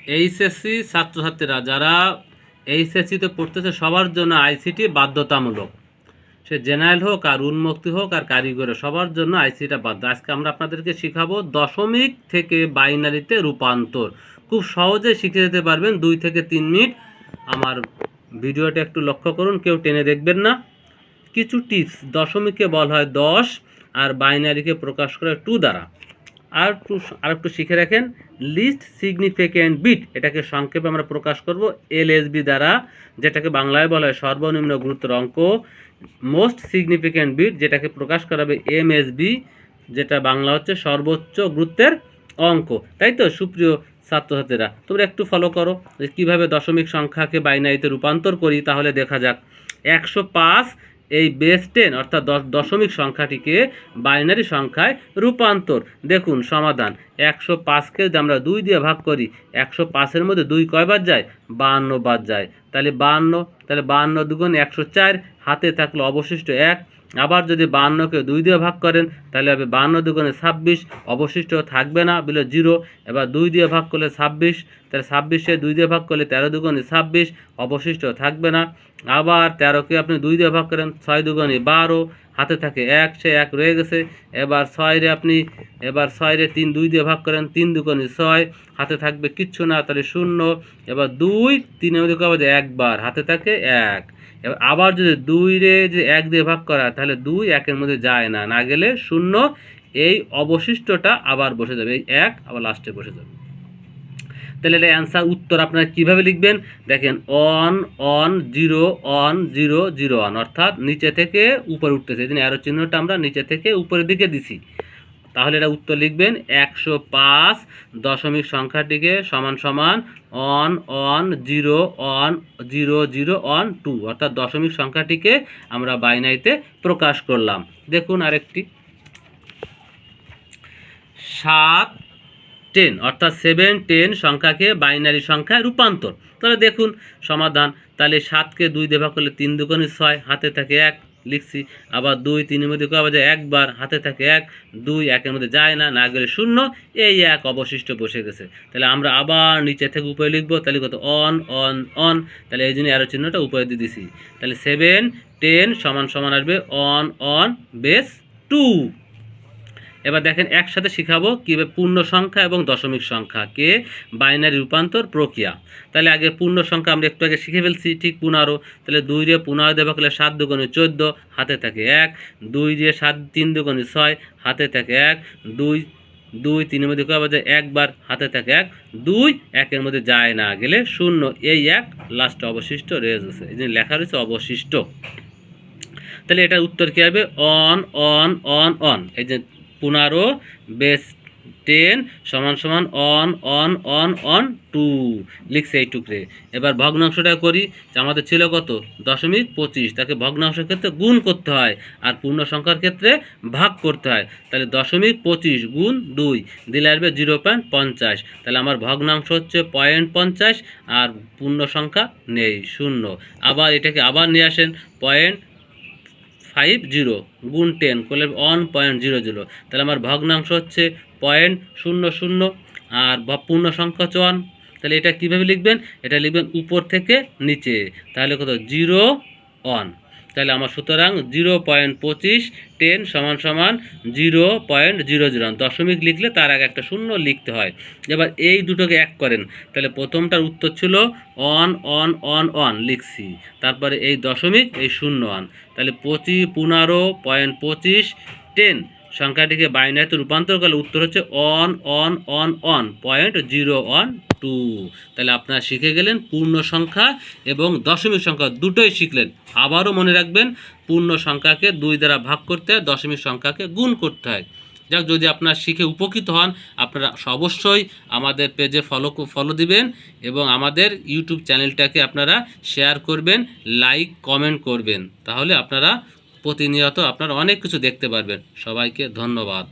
HSC ছাত্রছাত্রীরা যারা এইচএসসিতে পড়তেছে সবার জন্য আইসিটি বাধ্যতামূলক। সে জেনারেল হোক আর উন্মুক্ত হোক আর কারিগরি, সবার জন্য আইসিটা বাধ্য। আজকে আমরা আপনাদেরকে শিখাবো দশমিক থেকে বাইনারিতে রূপান্তর। খুব সহজে শিখে যেতে পারবেন 2 থেকে 3 মিনিট। আমার ভিডিওটা একটু লক্ষ্য করুন, কেউ টেনে দেখবেন না। কিছু টিপস। দশমিককে বলা হয় 10 আর বাইনারিকে প্রকাশ করে 2 দ্বারা। আর একটু শিখে রাখেন, লিস্ট সিগনিফিক্যান্ট বিট, এটাকে সংক্ষেপে আমরা প্রকাশ করব এলএসবি দ্বারা, যেটাকে বাংলায় বলা হয় সর্বনিম্ন গুরুত্বের অঙ্ক। মোস্ট সিগনিফিক্যান্ট বিট, যেটাকে প্রকাশ করা হবে এমএসবি, যেটা বাংলা হচ্ছে সর্বোচ্চ গুরুত্বের অঙ্ক। তাই তো সুপ্রিয় ছাত্রছাত্রীরা, তোমরা একটু ফলো করো যে কীভাবে দশমিক সংখ্যাকে বাইনারিতে রূপান্তর করি। তাহলে দেখা যাক, 105 এই বেস 10 অর্থাৎ দশমিক সংখ্যাটিকে বাইনারি সংখ্যায় রূপান্তর। দেখুন সমাধান, 105কে যদি আমরা 2 দিয়ে ভাগ করি, 105-এর মধ্যে 2 কয়বার যায়? 52 বার যায়। তাহলে 52 দুগুণ 104, হাতে থাকলো অবশিষ্ট 1। আবার যদি 52কে 2 দিয়ে ভাগ করেন তাহলে হবে 52 দুগুণে 26, অবশিষ্ট থাকবে না, বলে 0। এবার 2 দিয়ে ভাগ করলে 26, তাহলে 26-এ 2 দিয়ে ভাগ করলে 13 দুগুণে 26, অবশিষ্ট থাকবে না। আবার 13কে আপনি 2 দিয়ে ভাগ করেন, 6 দুগুণে 12, হাতে থাকে 1, সে 1 রয়ে গেছে। এবার 6-রে 3 2 দিয়ে ভাগ করেন, 3 দুগুণে 6, হাতে থাকবে কিচ্ছু না, তাহলে 0। এবার 2 3-এর মধ্যে কবে যায়? একবার, হাতে থাকে 1। এবার আবার যদি 2-রে যে 1 দিয়ে ভাগ করা, তাহলে 2 1-এর মধ্যে যায় না, না গেলে 0। এই অবশিষ্টটা আবার বসে যাবে, এই 1 আবার লাস্টে বসে যাবে। তাহলে এটা অ্যান্সার, উত্তর আপনারা কীভাবে লিখবেন দেখেন, 1 1 0 1 0 0 1, অর্থাৎ নিচে থেকে উপরে উঠতেছে। এই জন্য অ্যারো চিহ্নটা আমরা নিচে থেকে উপরের দিকে দিছি। তাহলে এটা উত্তর লিখবেন 105 দশমিক সংখ্যাটিকে সমান সমান 1 1 0 1 0 0 1 2, অর্থাৎ দশমিক সংখ্যাটিকে আমরা বাইনারিতে প্রকাশ করলাম। দেখুন আরেকটি, 7 10 অর্থাৎ 7 10 সংখ্যাকে বাইনারি সংখ্যায় রূপান্তর। তাহলে দেখুন সমাধান, তাহলে 7কে 2 দিয়ে ভাগ করলে 3 দুগুণে 6, হাতে থাকে 1, লিখছি। আবার 2 3-এর মধ্যে কবে যায়? একবার, হাতে থাকে 1, 2 1-এর মধ্যে যায় না, না গেলে 0। এই 1 অবশিষ্ট বসে গেছে। তাহলে আমরা আবার নিচে থেকে উপরে লিখবো, তাহলে কত? On on on. তাহলে এই জন্য অ্যারো চিহ্নটা উপরে দিয়ে দিছি। তাহলে 7 10 সমান সমান আসবে অন অন বেস 2। এবার দেখেন একসাথে শিখাবো কীভাবে পূর্ণ সংখ্যা এবং দশমিক সংখ্যাকে বাইনারি রূপান্তর প্রক্রিয়া। তাহলে আগে পূর্ণ সংখ্যা আমরা একটু আগে শিখে ফেলছি, ঠিক 15। তাহলে 2-রে 15 দেওয়া করলে 7 দুগুণে 14, হাতে থাকে 1। 2 দিয়ে 7 3 দুগুণে 6, হাতে থাকে 1। 2 2 3-এর মধ্যে কয়বার যায়? একবার, হাতে থাকে 1। 2 1-এর মধ্যে যায় না, গেলে 0। এই 1 লাস্টে অবশিষ্ট রয়ে গেছে, এই জন্য লেখা রয়েছে অবশিষ্ট। তাহলে এটার উত্তর কী হবে? On on on on. এই যে 15 বেস 10 সমান সমান অন অন অন অন 2 লিখছে এইটুকরে। এবার ভগ্নাংশটা করি, যে আমাদের ছিল কত? 0.25, তাকে ভগ্নাংশের ক্ষেত্রে গুণ করতে হয় আর পূর্ণ সংখ্যার ক্ষেত্রে ভাগ করতে হয়। তাহলে 0.25 গুণ 2 দিলে আসবে 0.50। তাহলে আমার ভগ্নাংশ হচ্ছে 0.50 আর পূর্ণ সংখ্যা নেই, 0। আবার এটাকে আবার নিয়ে আসেন, 0.50 গুণ 10 করলে 1.00। তাহলে আমার ভগ্নাংশ হচ্ছে 0.00 আর পূর্ণ সংখ্যা হচ্ছে 1। তাহলে এটা কীভাবে লিখবেন? এটা লিখবেন উপর থেকে নিচে, তাহলে কত? 0 1। তাহলে আমার সুতরাং 0.25 10 সমান সমান 0.00। দশমিক লিখলে তার আগে একটা শূন্য লিখতে হয়। এবার এই দুটোকে এক করেন, তাহলে প্রথমটার উত্তর ছিল 1 1 1 1 লিখছি, তারপরে এই দশমিক, এই 0 1। তাহলে 15.25 10 সংখ্যাটিকে বাইনারিতে রূপান্তর করলে উত্তর হচ্ছে 1 1 1 1.012। তাহলে আপনারা শিখে গেলেন পূর্ণ সংখ্যা এবং দশমিক সংখ্যা দুটোই শিখলেন। আবারও মনে রাখবেন, পূর্ণ সংখ্যাকে 2 দ্বারা ভাগ করতে হয়, দশমিক সংখ্যাকে গুণ করতে হয়। যাক, যদি আপনারা শিখে উপকৃত হন, আপনারা অবশ্যই আমাদের পেজে ফলো দিবেন এবং আমাদের ইউটিউব চ্যানেলটাকে আপনারা শেয়ার করবেন, লাইক কমেন্ট করবেন। তাহলে আপনারা প্রতিনিয়ত আপনারা অনেক কিছু দেখতে পারবেন। সবাইকে ধন্যবাদ।